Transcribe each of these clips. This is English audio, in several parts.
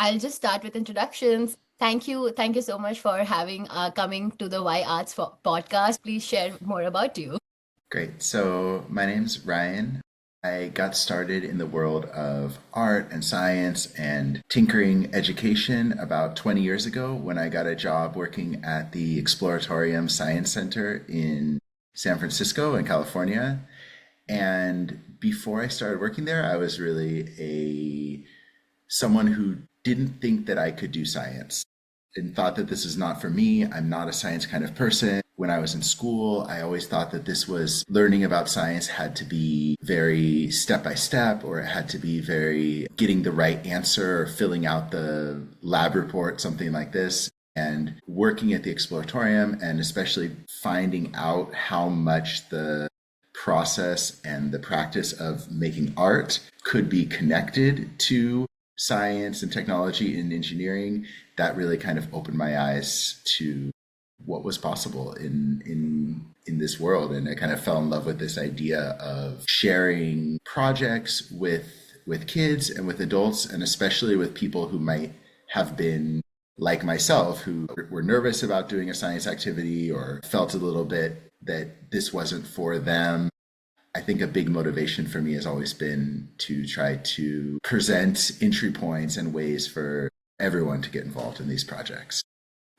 I'll just start with introductions. Thank you so much for having coming to the Why Arts podcast. Please share more about you. Great. So my name's Ryan. I got started in the world of art and science and tinkering education about 20 years ago when I got a job working at the Exploratorium Science Center in San Francisco in California. And before I started working there, I was really a someone who didn't think that I could do science and thought that this is not for me. I'm not a science kind of person. When I was in school, I always thought that this was learning about science had to be very step by step, or it had to be very getting the right answer or filling out the lab report, something like this. And working at the Exploratorium and especially finding out how much the process and the practice of making art could be connected to science and technology and engineering, that really kind of opened my eyes to what was possible in this world. And I kind of fell in love with this idea of sharing projects with kids and with adults, and especially with people who might have been like myself, who were nervous about doing a science activity or felt a little bit that this wasn't for them. I think a big motivation for me has always been to try to present entry points and ways for everyone to get involved in these projects.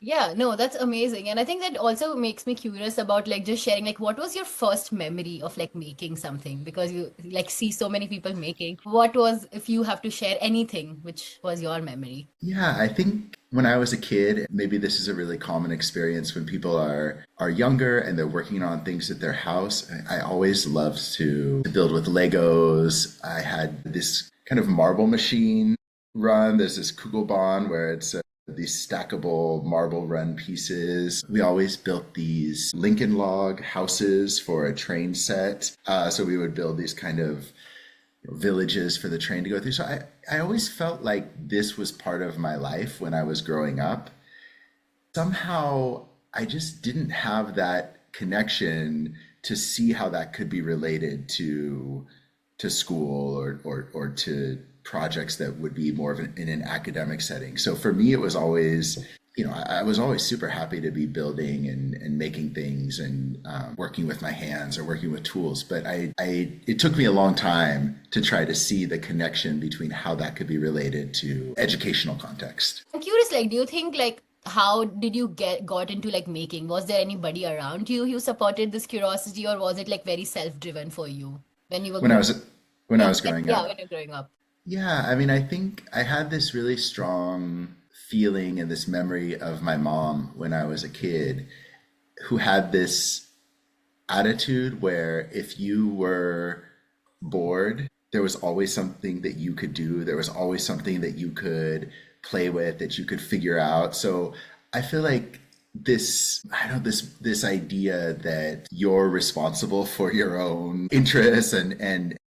Yeah, no, that's amazing. And I think that also makes me curious about like just sharing like what was your first memory of like making something, because you like see so many people making. What was, if you have to share anything, which was your memory? Yeah, I think when I was a kid, maybe this is a really common experience when people are younger and they're working on things at their house. I always loved to build with Legos. I had this kind of marble machine run. There's this Kugelbahn where it's these stackable marble run pieces. We always built these Lincoln log houses for a train set. So we would build these kind of villages for the train to go through. So I always felt like this was part of my life when I was growing up. Somehow I just didn't have that connection to see how that could be related to school or to projects that would be more of in an academic setting. So for me, it was always, I was always super happy to be building and making things and working with my hands or working with tools. But it took me a long time to try to see the connection between how that could be related to educational context. I'm curious, like, do you think like how did you got into like making? Was there anybody around you who supported this curiosity, or was it like very self-driven for you when you were When I growing? was when I was growing Yeah, up, when you're growing up. yeah, I mean, I think I had this really strong feeling and this memory of my mom when I was a kid, who had this attitude where if you were bored, there was always something that you could do. There was always something that you could play with, that you could figure out. So I feel like this idea that you're responsible for your own interests, and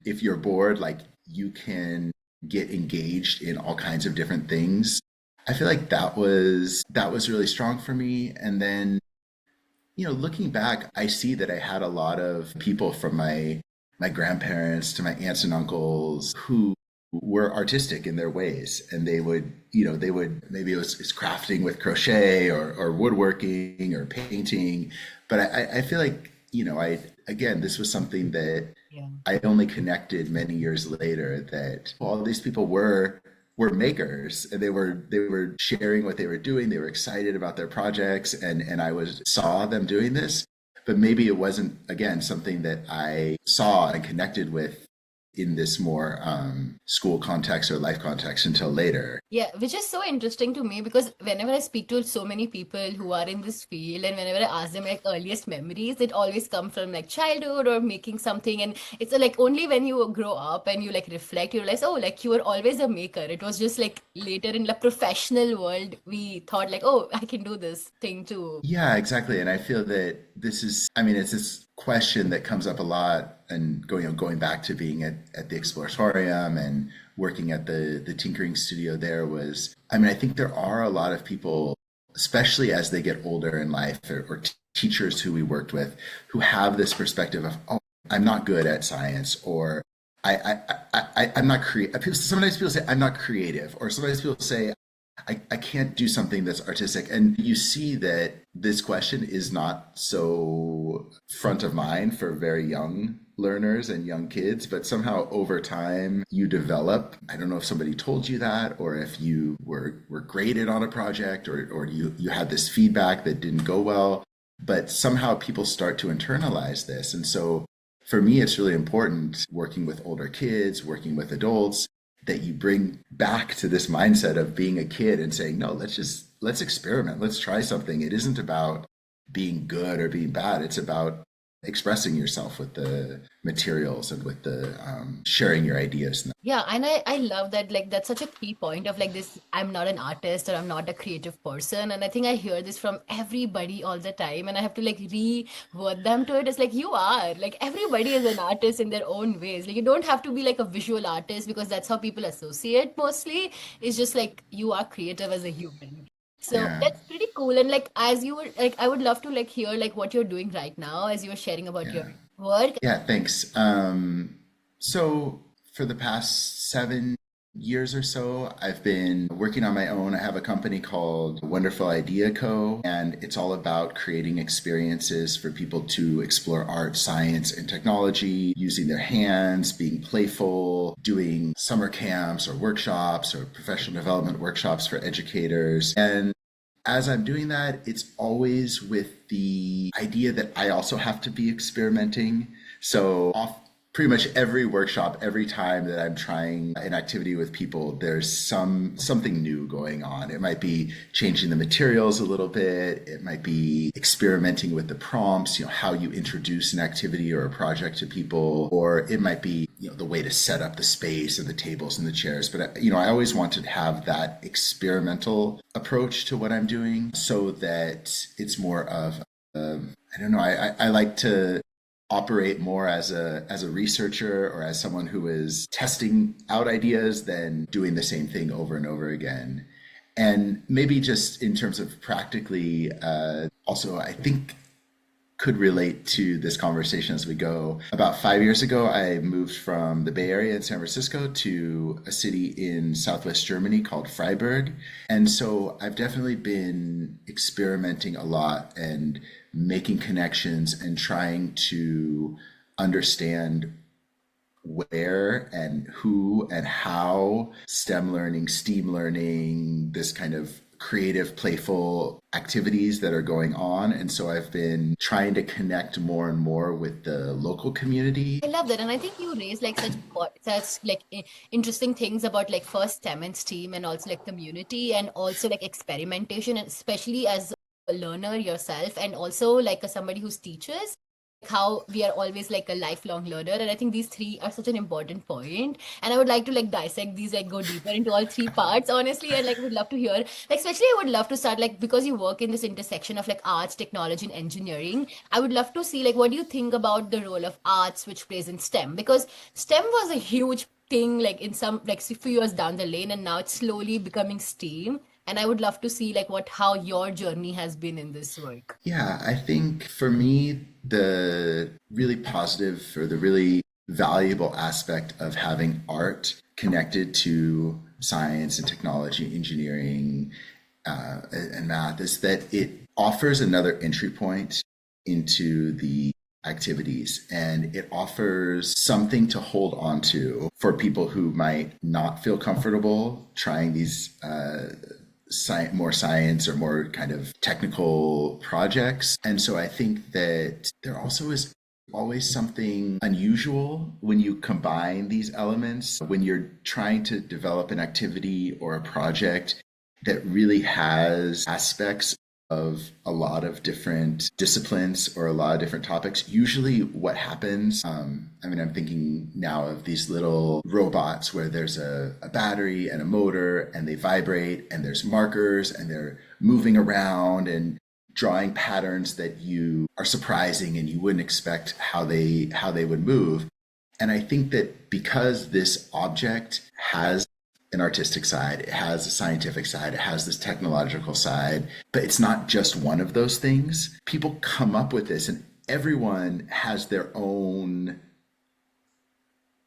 if you're bored, like you can get engaged in all kinds of different things. I feel like that was really strong for me. And then, looking back, I see that I had a lot of people from my grandparents to my aunts and uncles who were artistic in their ways, and they would maybe it's crafting with crochet or woodworking or painting. But I feel like, I again, this was something that Yeah. I only connected many years later, that all these people were makers, and they were sharing what they were doing. They were excited about their projects, and I was saw them doing this, but maybe it wasn't, again, something that I saw and connected with in this more school context or life context until later. Yeah, which is so interesting to me because whenever I speak to so many people who are in this field, and whenever I ask them like earliest memories, it always come from like childhood or making something. And it's like only when you grow up and you like reflect, you realize, oh, like you were always a maker. It was just like later in the professional world, we thought like, oh, I can do this thing too. Yeah, exactly. And I feel that this is, I mean, it's this question that comes up a lot, and going back to being at the Exploratorium and working at the tinkering studio there was, I mean, I think there are a lot of people, especially as they get older in life, or teachers who we worked with, who have this perspective of, oh, I'm not good at science, or I'm not creative. Sometimes people say I'm not creative, or sometimes people say I can't do something that's artistic. And you see that this question is not so front of mind for very young learners and young kids, but somehow over time you develop. I don't know if somebody told you that, or if you were graded on a project, or you had this feedback that didn't go well, but somehow people start to internalize this. And so for me, it's really important working with older kids, working with adults, that you bring back to this mindset of being a kid and saying, no, let's experiment. Let's try something. It isn't about being good or being bad. It's about expressing yourself with the materials and with the sharing your ideas. Yeah, and I love that, like, that's such a key point of like this, I'm not an artist or I'm not a creative person. And I think I hear this from everybody all the time, and I have to like reword them to it. It's like you are, like, everybody is an artist in their own ways. Like, you don't have to be like a visual artist because that's how people associate mostly. It's just like you are creative as a human. So Yeah, that's pretty cool. And like as you were like, I would love to like hear like what you're doing right now as you were sharing about your yeah. work. Yeah, thanks. So for the past 7 years or so, I've been working on my own. I have a company called Wonderful Idea Co., and it's all about creating experiences for people to explore art, science, and technology using their hands, being playful, doing summer camps or workshops or professional development workshops for educators. And as I'm doing that, it's always with the idea that I also have to be experimenting. So off pretty much every workshop, every time that I'm trying an activity with people, there's something new going on. It might be changing the materials a little bit. It might be experimenting with the prompts, how you introduce an activity or a project to people, or it might be, the way to set up the space and the tables and the chairs. But, I always want to have that experimental approach to what I'm doing so that it's more of, I don't know, I like to operate more as a researcher or as someone who is testing out ideas than doing the same thing over and over again. And maybe just in terms of practically, also, I think could relate to this conversation as we go. About 5 years ago, I moved from the Bay Area in San Francisco to a city in Southwest Germany called Freiburg. And so I've definitely been experimenting a lot and making connections and trying to understand where and who and how STEM learning, STEAM learning, this kind of creative, playful activities that are going on. And so I've been trying to connect more and more with the local community. I love that, and I think you raise like such like interesting things about like first STEM and STEAM, and also like community, and also like experimentation, and especially as a learner yourself, and also like as somebody who's teaches, how we are always like a lifelong learner. And I think these three are such an important point, and I would like to like dissect these, like go deeper into all three parts honestly, and like would love to hear, like, especially I would love to start like, because you work in this intersection of like arts, technology, and engineering. I would love to see like what do you think about the role of arts which plays in STEM, because STEM was a huge thing like in some like few years down the lane, and now it's slowly becoming STEAM. And I would love to see like what how your journey has been in this work. Yeah, I think for me, the really positive or the really valuable aspect of having art connected to science and technology, engineering, and math is that it offers another entry point into the activities, and it offers something to hold on to for people who might not feel comfortable trying these more science or more kind of technical projects. And so I think that there also is always something unusual when you combine these elements, when you're trying to develop an activity or a project that really has aspects of a lot of different disciplines or a lot of different topics. Usually what happens, I'm thinking now of these little robots where there's a battery and a motor and they vibrate and there's markers and they're moving around and drawing patterns that you are surprising and you wouldn't expect how they would move. And I think that because this object has an artistic side, it has a scientific side, it has this technological side, but it's not just one of those things. People come up with this, and everyone has their own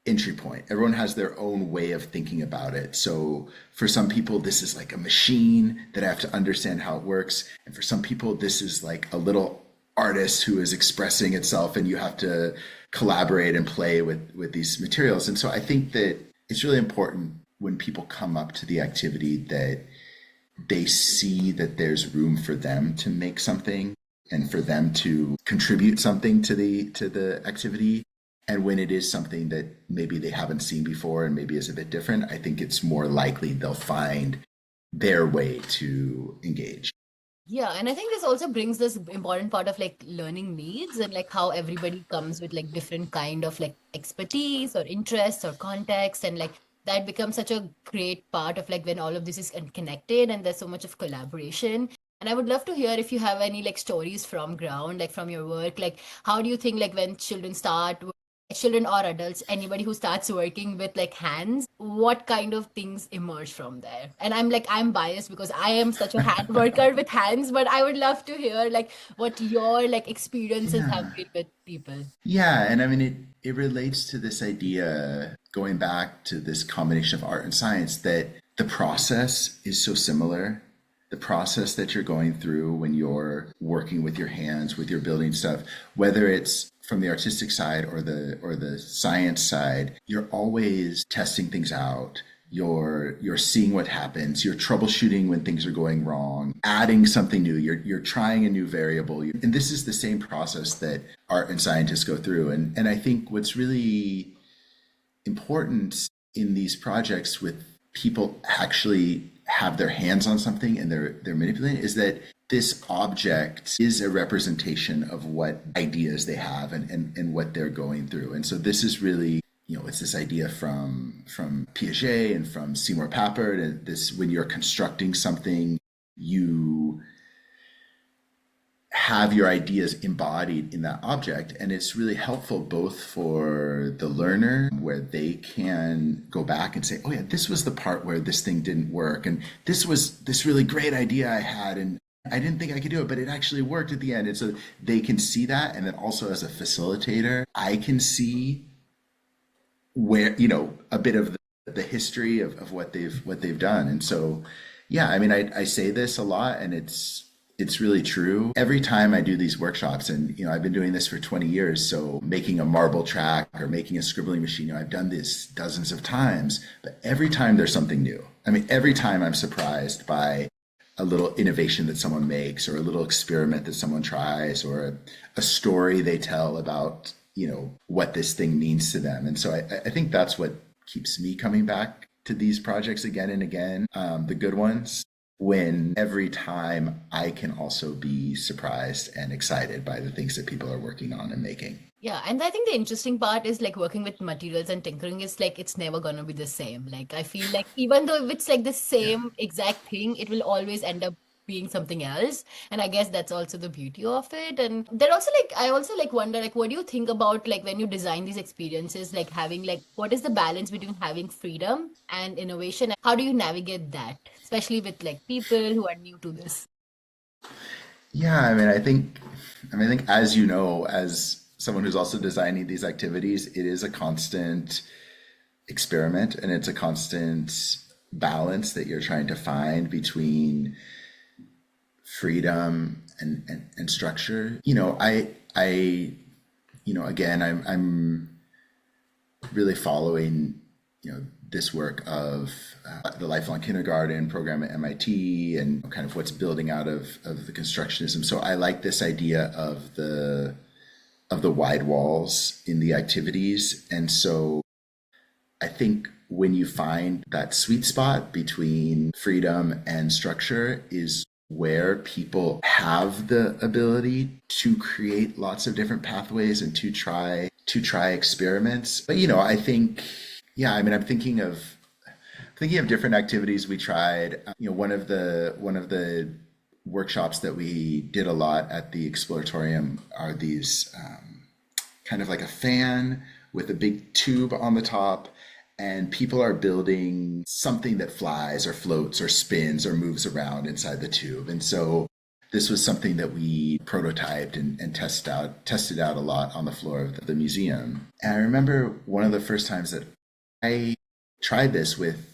entry point. Everyone has their own way of thinking about it. So for some people, this is like a machine that I have to understand how it works. And for some people, this is like a little artist who is expressing itself and you have to collaborate and play with these materials. And so I think that it's really important when people come up to the activity that they see that there's room for them to make something and for them to contribute something to the activity. And when it is something that maybe they haven't seen before and maybe is a bit different, I think it's more likely they'll find their way to engage. Yeah, and I think this also brings this important part of like learning needs and like how everybody comes with like different kind of like expertise or interests or context, and like that becomes such a great part of like when all of this is connected and there's so much of collaboration. And I would love to hear if you have any like stories from ground, like from your work, like how do you think like when children or adults, anybody who starts working with like hands, what kind of things emerge from there? And I'm biased because I am such a hand worker with hands, but I would love to hear like what your like experiences have Yeah. been with people. Yeah, and I mean it relates to this idea going back to this combination of art and science that the process is so similar. The process that you're going through when you're working with your hands, with your building stuff, whether it's from the artistic side or the science side, you're always testing things out. You're seeing what happens. You're troubleshooting when things are going wrong, adding something new. You're trying a new variable. And this is the same process that art and scientists go through. And I think what's really important in these projects with people actually have their hands on something and they're manipulating is that this object is a representation of what ideas they have and what they're going through. And so this is really, it's this idea from Piaget and from Seymour Papert, and this when you're constructing something, you have your ideas embodied in that object. And it's really helpful both for the learner where they can go back and say, oh yeah, this was the part where this thing didn't work. And this was this really great idea I had. And I didn't think I could do it, but it actually worked at the end. And so they can see that. And then also as a facilitator, I can see where, a bit of the history of what they've done. And so, yeah, I mean, I say this a lot and it's really true. Every time I do these workshops, and I've been doing this for 20 years, so making a marble track or making a scribbling machine, I've done this dozens of times, but every time there's something new. I mean, every time I'm surprised by a little innovation that someone makes or a little experiment that someone tries or a story they tell about, what this thing means to them. And so I think that's what keeps me coming back to these projects again and again, the good ones, when every time I can also be surprised and excited by the things that people are working on and making. Yeah, and I think the interesting part is like working with materials and tinkering is like it's never gonna be the same. Like I feel like even though if it's like the Yeah. same exact thing, it will always end up being something else. And I guess that's also the beauty of it. And there also like I also like wonder like what do you think about like when you design these experiences, like having like what is the balance between having freedom and innovation? How do you navigate that, especially with like people who are new to this? Yeah, I think as as someone who's also designing these activities, it is a constant experiment and it's a constant balance that you're trying to find between freedom and structure. Again, I'm really following, this work of the lifelong kindergarten program at MIT and kind of what's building out of the constructionism. So I like this idea of the wide walls in the activities. And so I think when you find that sweet spot between freedom and structure is where people have the ability to create lots of different pathways and to try experiments. But I think yeah, I mean I'm thinking of different activities we tried. One of the workshops that we did a lot at the Exploratorium are these kind of like a fan with a big tube on the top, and people are building something that flies or floats or spins or moves around inside the tube. And so This was something that we prototyped and tested out a lot on the floor of the museum. And I remember one of the first times that I tried this with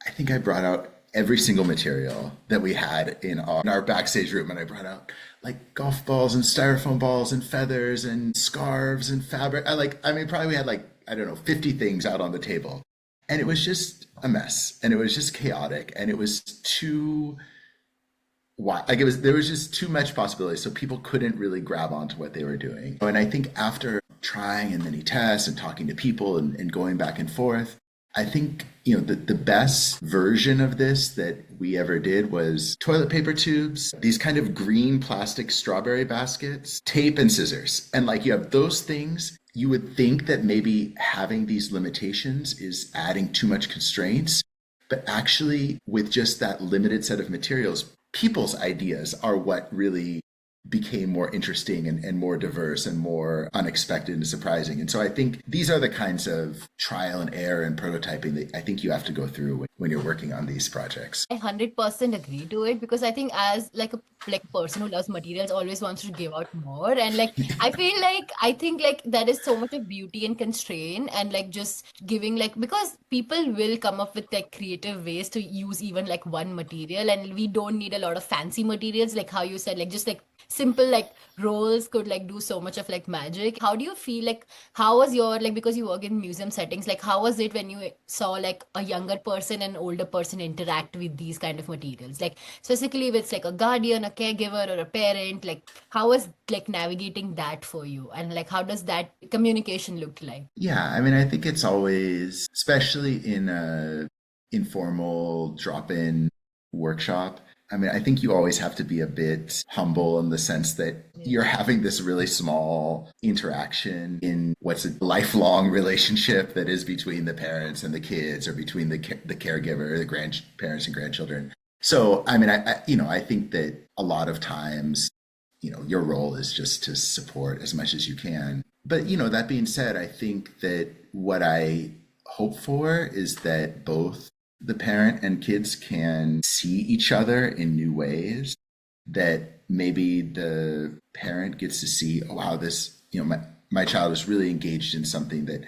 I think I brought out every single material that we had in our backstage room, and I brought out like golf balls and styrofoam balls and feathers and scarves and fabric. I mean, probably we had like, I don't know, 50 things out on the table. And it was just a mess, and it was just chaotic, and it was too like there was just too much possibility, so people couldn't really grab onto what they were doing. And I think after trying and many tests and talking to people and going back and forth, I think, the best version of this that we ever did was toilet paper tubes, these kind of green plastic strawberry baskets, tape and scissors. And like, you have those things, you would think that maybe having these limitations is adding too much constraints, but actually with just that limited set of materials, people's ideas are what really became more interesting and more diverse and more unexpected and surprising. And so I think these are the kinds of trial and error and prototyping that I think you have to go through when you're working on these projects. I 100% agree to it, because I think as like a person who loves materials always wants to give out more, and like I think like there is so much of beauty and constraint, and like just giving, like, because people will come up with like creative ways to use even like one material, and we don't need a lot of fancy materials, like how you said, like just like simple like rolls could like do so much of like magic. How do you feel, like how was your, like, because you work in museum settings, like how was it when you saw like a younger person and older person interact with these kind of materials, like specifically if it's like a guardian, a caregiver, or a parent, like how was like navigating that for you, and like how does that communication look like? Yeah, I mean, I think it's always, especially in a informal drop-in workshop, I mean, I think you always have to be a bit humble in the sense that you're having this really small interaction in what's a lifelong relationship that is between the parents and the kids, or between the caregiver, the grandparents and grandchildren. So, I mean, I think that a lot of times, your role is just to support as much as you can. But, that being said, I think that what I hope for is that both the parent and kids can see each other in new ways, that maybe the parent gets to see, oh, wow, this, my child is really engaged in something that,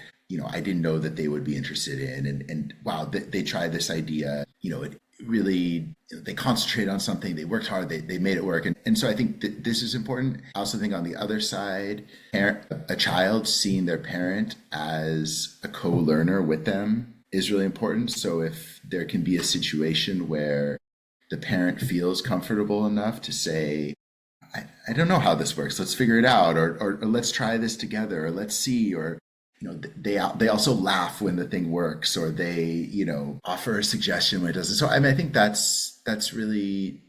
I didn't know that they would be interested in. And wow, they tried this idea, it really, they concentrate on something, they worked hard, they made it work. And so I think that this is important. I also think on the other side, a child seeing their parent as a co-learner with them is really important. So if there can be a situation where the parent feels comfortable enough to say, I don't know how this works, let's figure it out, or let's try this together, or let's see, or they also laugh when the thing works, or they offer a suggestion when it doesn't. So I mean, I think that's really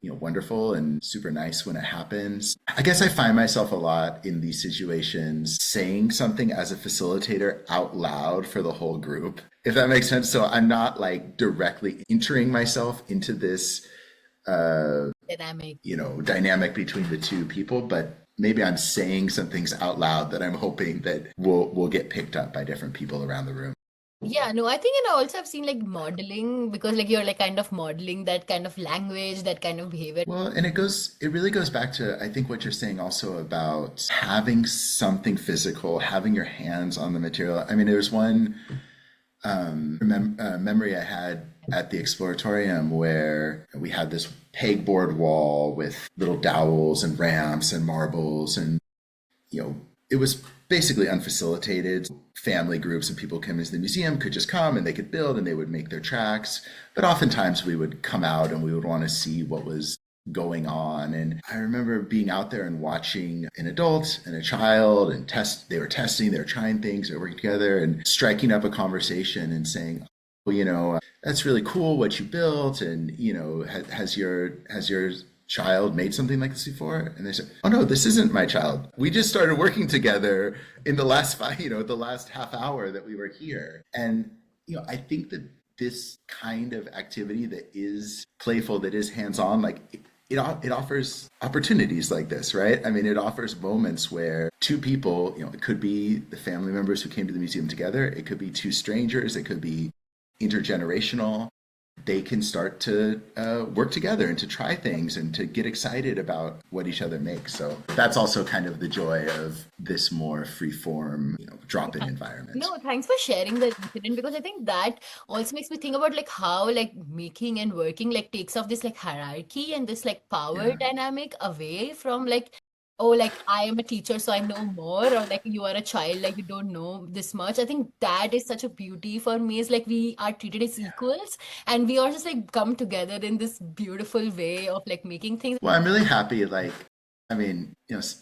wonderful and super nice when it happens. I guess I find myself a lot in these situations saying something as a facilitator out loud for the whole group, if that makes sense. So I'm not like directly entering myself into this Dynamic. dynamic between the two people, but maybe I'm saying some things out loud that I'm hoping that will get picked up by different people around the room. Yeah, no, I think, I also have seen like modeling, because like you're like kind of modeling that kind of language, that kind of behavior. Well, and it really goes back to, I think, what you're saying also about having something physical, having your hands on the material. I mean, there's one memory I had at the Exploratorium where we had this pegboard wall with little dowels and ramps and marbles, and it was basically unfacilitated. Family groups and people came into the museum could just come and they could build and they would make their tracks. But oftentimes we would come out and we would want to see what was going on. And I remember being out there and watching an adult and a child and they were testing, they were trying things, they were working together and striking up a conversation and saying, well, that's really cool what you built. And, has your child made something like this before? And they said, oh no, this isn't my child. We just started working together in the last the last half hour that we were here. And, I think that this kind of activity that is playful, that is hands-on, like it offers opportunities like this, right? I mean, it offers moments where two people, it could be the family members who came to the museum together. It could be two strangers. It could be intergenerational. they can start to work together and to try things and to get excited about what each other makes. So that's also kind of the joy of this more free form, drop in environment. No, thanks for sharing that incident because I think that also makes me think about like how like making and working like takes off this like hierarchy and this like power Yeah. dynamic away from like, oh, like I am a teacher, so I know more, or like you are a child, like you don't know this much. I think that is such a beauty for me is like we are treated as equals and we all just like come together in this beautiful way of like making things. Well, I'm really happy. Like, I mean,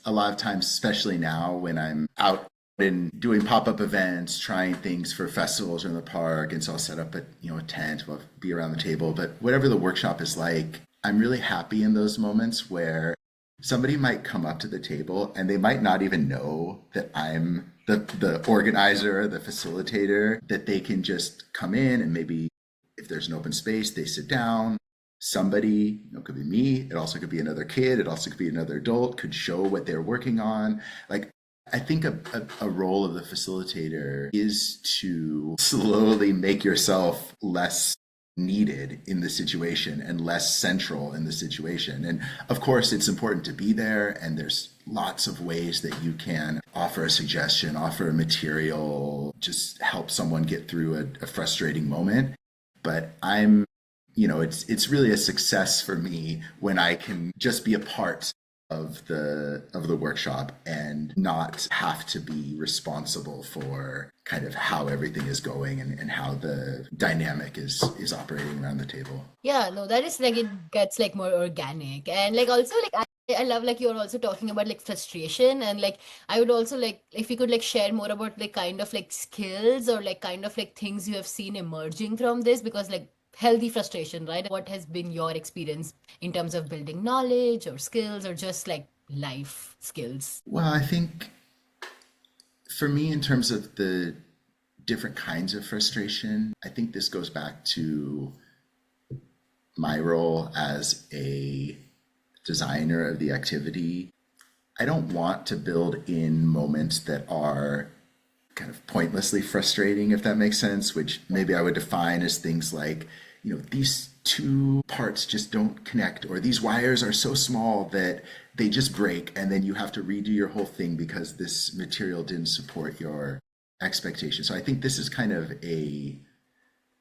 a lot of times, especially now when I'm out and doing pop-up events, trying things for festivals in the park, and so I'll set up a tent, we'll be around the table. But whatever the workshop is like, I'm really happy in those moments where somebody might come up to the table and they might not even know that I'm the organizer, the facilitator, that they can just come in and maybe if there's an open space, they sit down. Somebody, it could be me, it also could be another kid, it also could be another adult, could show what they're working on. Like, I think a role of the facilitator is to slowly make yourself less needed in the situation and less central in the situation. And of course, it's important to be there, and there's lots of ways that you can offer a suggestion, offer a material, just help someone get through a frustrating moment. But it's really a success for me when I can just be a part of the workshop and not have to be responsible for kind of how everything is going and how the dynamic is operating around the table. Yeah, no, that is like it gets like more organic and like also like I love like you're also talking about like frustration and like I would also like if you could like share more about like kind of like skills or like kind of like things you have seen emerging from this because like healthy frustration, right? What has been your experience in terms of building knowledge or skills or just like life skills? Well, I think for me, in terms of the different kinds of frustration, I think this goes back to my role as a designer of the activity. I don't want to build in moments that are kind of pointlessly frustrating, if that makes sense, which maybe I would define as things like, these two parts just don't connect, or these wires are so small that they just break, and then you have to redo your whole thing because this material didn't support your expectation. So I think this is kind of a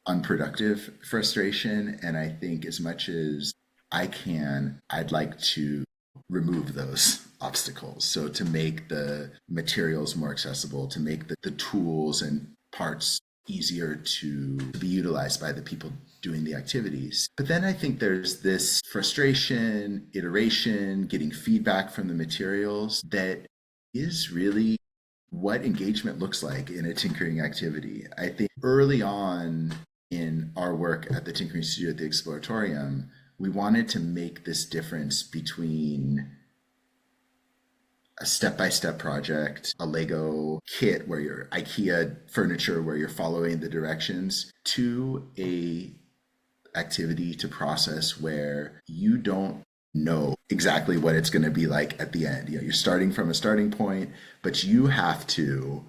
unproductive frustration. And I think as much as I can, I'd like to remove those obstacles. So to make the materials more accessible, to make the tools and parts easier to be utilized by the people doing the activities. But then I think there's this frustration, iteration, getting feedback from the materials that is really what engagement looks like in a tinkering activity. I think early on in our work at the Tinkering Studio at the Exploratorium, we wanted to make this difference between a step-by-step project, a Lego kit where you're IKEA furniture where you're following the directions, to a activity to process where you don't know exactly what it's going to be like at the end. You're starting from a starting point, but you have to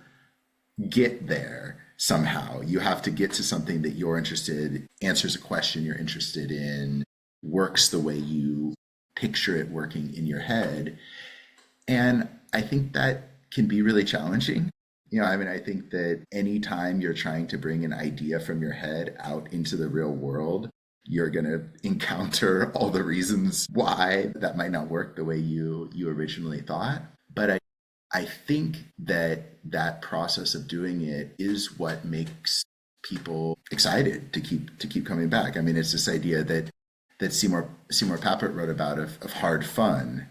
get there somehow. You have to get to something that you're interested, answers a question you're interested in, works the way you picture it working in your head. And I think that can be really challenging. I think that anytime you're trying to bring an idea from your head out into the real world, you're going to encounter all the reasons why that might not work the way you originally thought. But I think that process of doing it is what makes people excited to keep coming back. I mean, it's this idea that Seymour Papert wrote about of hard fun.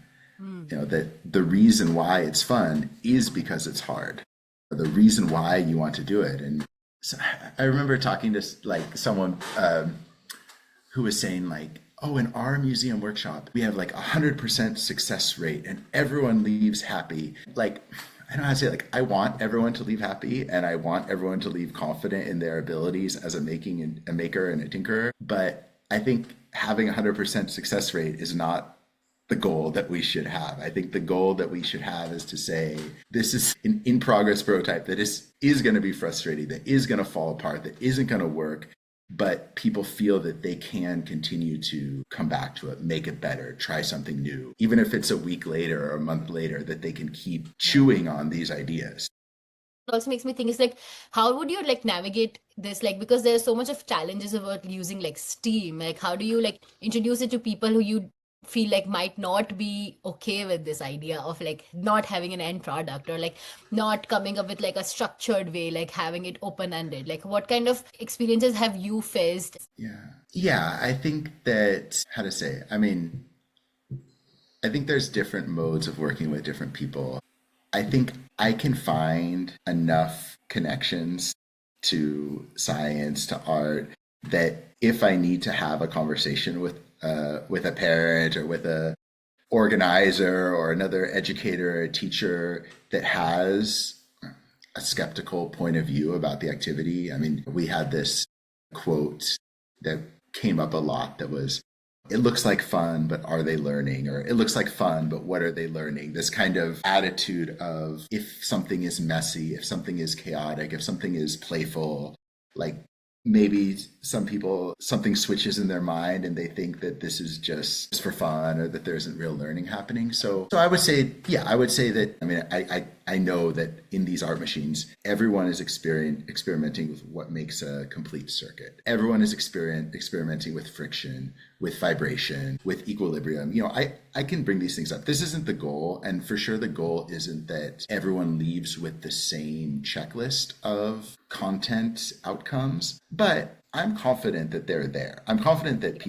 That the reason why it's fun is because it's hard. The reason why you want to do it. And so I remember talking to like someone who was saying like, oh, in our museum workshop, we have like 100% success rate and everyone leaves happy. Like, I don't know how to say it. Like, I want everyone to leave happy and I want everyone to leave confident in their abilities as a maker and a tinkerer. But I think having 100% success rate is not the goal that we should have. I think the goal that we should have is to say, this is an in progress prototype that is going to be frustrating, that is going to fall apart, that isn't going to work. but people feel that they can continue to come back to it, make it better, try something new, even if it's a week later or a month later, that they can keep chewing on these ideas. Also makes me think is like how would you like navigate this like because there's so much of challenges about using like Steam, like how do you like introduce it to people who you feel like might not be okay with this idea of like not having an end product or like not coming up with like a structured way, like having it open ended, like what kind of experiences have you faced? Yeah. Yeah, I think that, how to say, I mean, I think there's different modes of working with different people. I think I can find enough connections to science, to art, that if I need to have a conversation with a parent or with a organizer or another educator or a teacher that has a skeptical point of view about the activity. I mean, we had this quote that came up a lot that was, it looks like fun, but are they learning? Or it looks like fun, but what are they learning? This kind of attitude of if something is messy, if something is chaotic, if something is playful, like maybe some people, something switches in their mind and they think that this is just for fun or that there isn't real learning happening. So I would say, yeah, I would say that, I mean, I know that in these art machines, everyone is experimenting with what makes a complete circuit. Everyone is experimenting with friction, with vibration, with equilibrium. You know, I can bring these things up. This isn't the goal. And for sure, the goal isn't that everyone leaves with the same checklist of content outcomes, but I'm confident that they're there. I'm confident that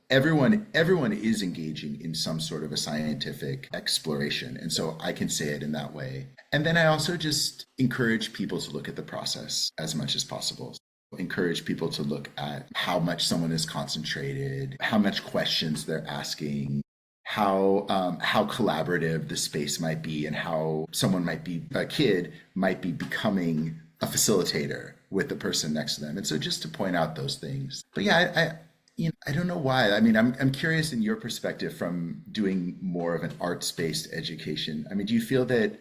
everyone is engaging in some sort of a scientific exploration. And so I can say it in that way. And then I also just encourage people to look at the process as much as possible. Encourage people to look at how much someone is concentrated, how much questions they're asking, how collaborative the space might be, and how someone might be, a kid might be becoming a facilitator with the person next to them. And so just to point out those things. But yeah, I don't know why. I mean, I'm curious in your perspective from doing more of an arts-based education. I mean, do you feel that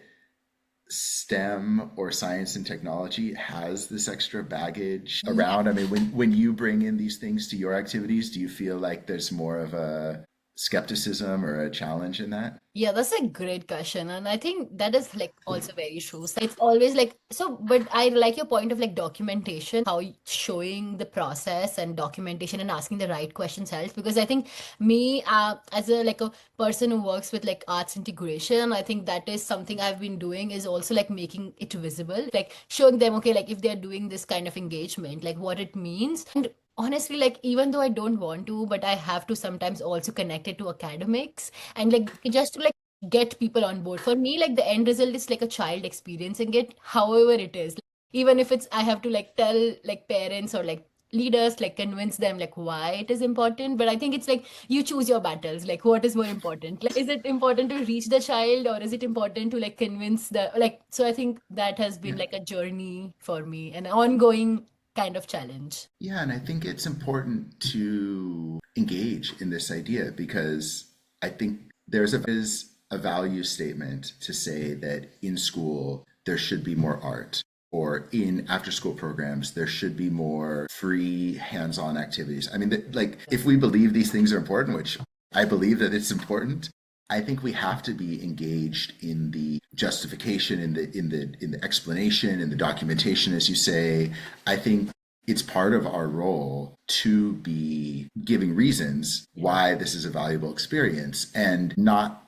STEM or science and technology has this extra baggage around? I mean, when you bring in these things to your activities, do you feel like there's more of a skepticism or a challenge in that? Yeah, that's a great question. And I think that is like also very true. So it's always like, so, but I like your point of like documentation, how showing the process and documentation and asking the right questions helps. Because I think me, as a like a person who works with like arts integration, I think that is something I've been doing is also like making it visible, like showing them, okay, like if they're doing this kind of engagement, like what it means. And honestly, like even though I don't want to, but I have to sometimes also connect it to academics and like just to like get people on board. For me, like the end result is like a child experiencing it, however it is. Even if it's I have to like tell like parents or like leaders, like convince them like why it is important. But I think it's like you choose your battles, like what is more important. Like, is it important to reach the child or is it important to like convince the like so I think that has been Yeah. like a journey for me, an ongoing kind of challenge. Yeah, and I think it's important to engage in this idea because I think is a value statement to say that in school there should be more art, or in after school programs there should be more free hands-on activities. I mean, like if we believe these things are important, which I believe that it's important, I think we have to be engaged in the justification, in the explanation, in the documentation, as you say. I think it's part of our role to be giving reasons why this is a valuable experience, and not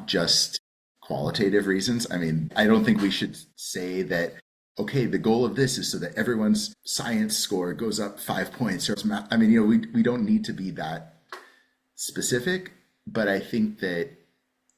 just qualitative reasons. I mean, I don't think we should say that, okay, the goal of this is so that everyone's science score goes up 5 points. Or I mean, we don't need to be that specific, but I think that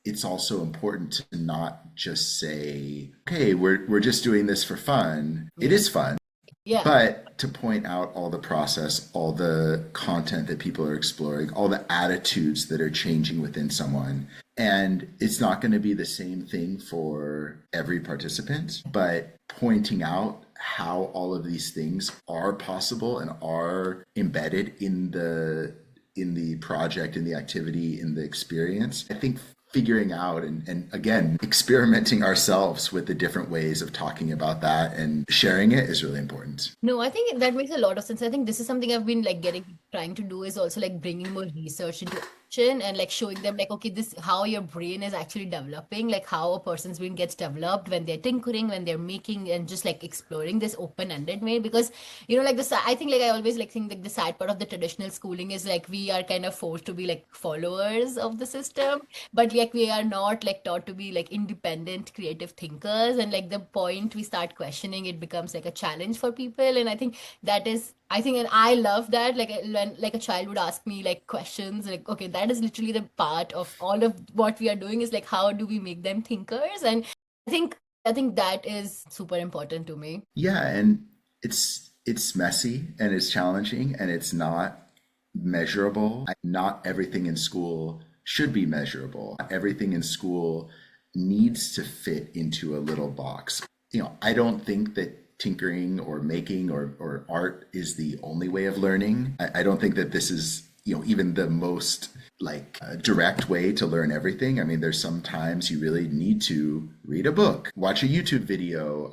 it's also important to not just say, okay, we're just doing this for fun. It is fun, Yeah. but to point out all the process, all the content that people are exploring, all the attitudes that are changing within someone. And it's not going to be the same thing for every participant, but pointing out how all of these things are possible and are embedded in the project, in the activity, in the experience. I think figuring out and again, experimenting ourselves with the different ways of talking about that and sharing it is really important. No, I think that makes a lot of sense. I think this is something I've been like trying to do is also like bringing more research into action and like showing them like, okay, this how your brain is actually developing, like how a person's brain gets developed when they're tinkering, when they're making and just like exploring this open-ended way. Because, like I think like I always like think like the sad part of the traditional schooling is like we are kind of forced to be like followers of the system, but like we are not like taught to be like independent creative thinkers, and like the point we start questioning it becomes like a challenge for people. And I think that is I think and I love that like when like a child would ask me like questions like, okay, that is literally the part of all of what we are doing is like how do we make them thinkers. And i think I think that is super important to me. Yeah, and it's messy and it's challenging and it's not measurable. Not everything in school should be measurable. Everything in school needs to fit into a little box. I don't think that tinkering or making or art is the only way of learning. I don't think that this is, even the most like direct way to learn everything. I mean, there's sometimes you really need to read a book, watch a YouTube video,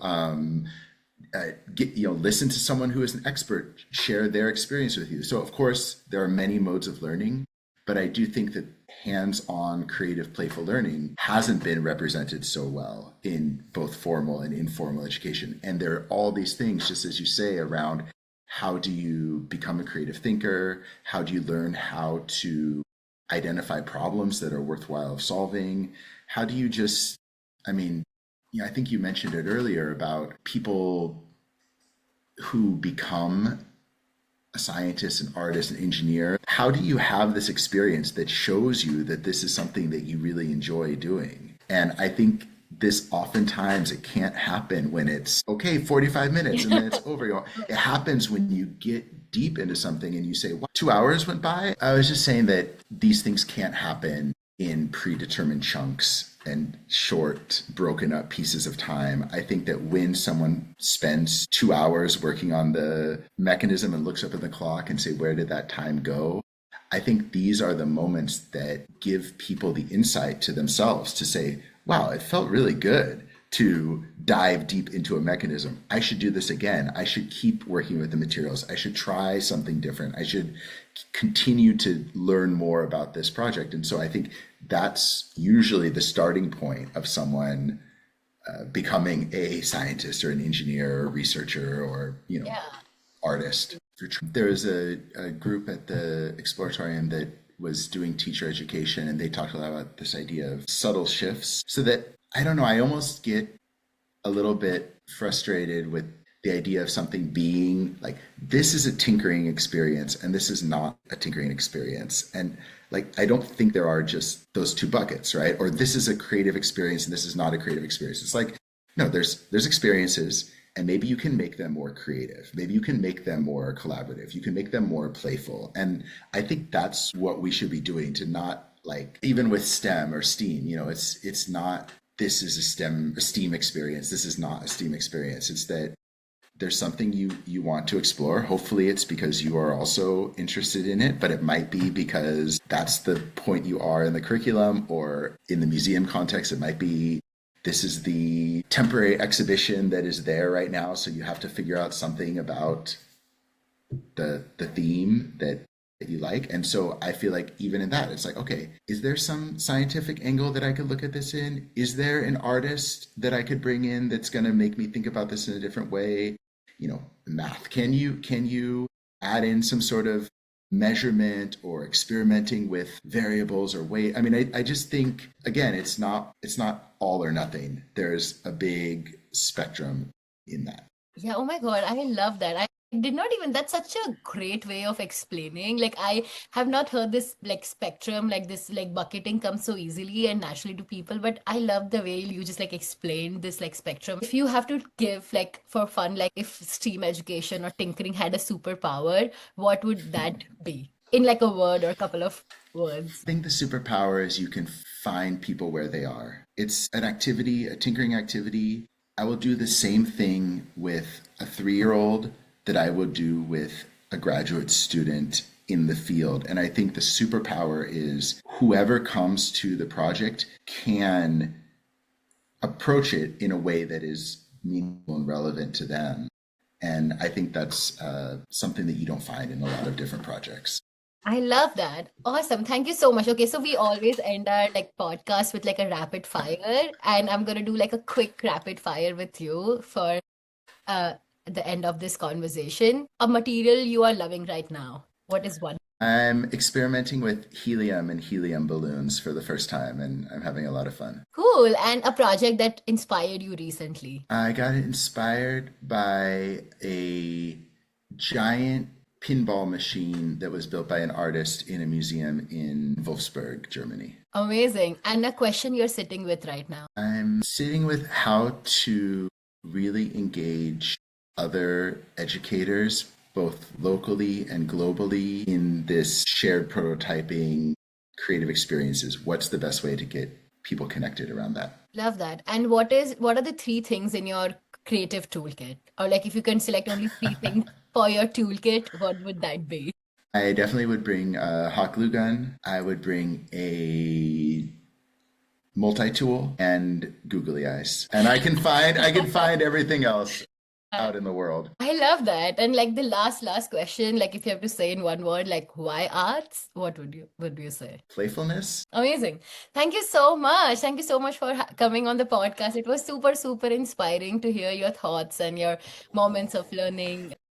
listen to someone who is an expert share their experience with you. So of course there are many modes of learning, but I do think that hands-on creative playful learning hasn't been represented so well in both formal and informal education. And there are all these things, just as you say, around how do you become a creative thinker, how do you learn how to identify problems that are worthwhile solving, how do you just, I mean, I think you mentioned it earlier about people who become a scientist, an artist, an engineer. How do you have this experience that shows you that this is something that you really enjoy doing? And I think this oftentimes it can't happen when it's okay, 45 minutes and then it's over. It happens when you get deep into something and you say, what, 2 hours went by? I was just saying that these things can't happen in predetermined chunks and short, broken up pieces of time. I think that when someone spends 2 hours working on the mechanism and looks up at the clock and say, where did that time go? I think these are the moments that give people the insight to themselves to say, wow, it felt really good to dive deep into a mechanism. I should do this again. I should keep working with the materials. I should try something different. I should continue to learn more about this project. And so I think that's usually the starting point of someone becoming a scientist or an engineer or researcher or, Yeah. artist. There was a group at the Exploratorium that was doing teacher education, and they talked a lot about this idea of subtle shifts. So that, I don't know, I almost get a little bit frustrated with the idea of something being like, this is a tinkering experience and this is not a tinkering experience. And like, I don't think there are just those two buckets, right? Or this is a creative experience and this is not a creative experience. It's like, no, there's experiences, and maybe you can make them more creative. Maybe you can make them more collaborative. You can make them more playful. And I think that's what we should be doing, to not like, even with STEM or STEAM, it's not, this is a STEAM experience. This is not a STEAM experience. It's that there's something you want to explore. Hopefully it's because you are also interested in it, but it might be because that's the point you are in the curriculum, or in the museum context, it might be this is the temporary exhibition that is there right now. So you have to figure out something about the theme that you like. And so I feel like even in that, it's like, okay, is there some scientific angle that I could look at this in? Is there an artist that I could bring in that's going to make me think about this in a different way? Math. Can you add in some sort of measurement or experimenting with variables or weight? I mean, I just think, again, it's not all or nothing. There's a big spectrum in that. Yeah, oh my God, I love that. I did not even, that's such a great way of explaining. Like, I have not heard this like spectrum, like this like bucketing comes so easily and naturally to people, but I love the way you just like explained this like spectrum. If you have to give like for fun, like if STEAM education or tinkering had a superpower, what would that be? In like a word or a couple of words. I think the superpower is you can find people where they are. It's an activity, a tinkering activity. I will do the same thing with a 3-year-old that I would do with a graduate student in the field. And I think the superpower is whoever comes to the project can approach it in a way that is meaningful and relevant to them. And I think that's something that you don't find in a lot of different projects. I love that. Awesome. Thank you so much. Okay, so we always end our like podcast with like a rapid fire, and I'm gonna do like a quick rapid fire with you for uh the end of this conversation. A material you are loving right now. What is one? I'm experimenting with helium and helium balloons for the first time, and I'm having a lot of fun. Cool. And a project that inspired you recently. I got inspired by a giant pinball machine that was built by an artist in a museum in Wolfsburg, Germany. Amazing. And a question you're sitting with right now. I'm sitting with how to really engage other educators, both locally and globally, in this shared prototyping creative experiences. What's the best way to get people connected around that? Love that. And what are the three things in your creative toolkit? Or like if you can select only three things for your toolkit, what would that be? I definitely would bring a hot glue gun. I would bring a multi-tool and googly eyes. And I can find everything else out in the world. I love that. And like the last question, like if you have to say in one word, like why arts? What would you say? Playfulness. Amazing. Thank you so much. Thank you so much for coming on the podcast. It was super, super inspiring to hear your thoughts and your moments of learning.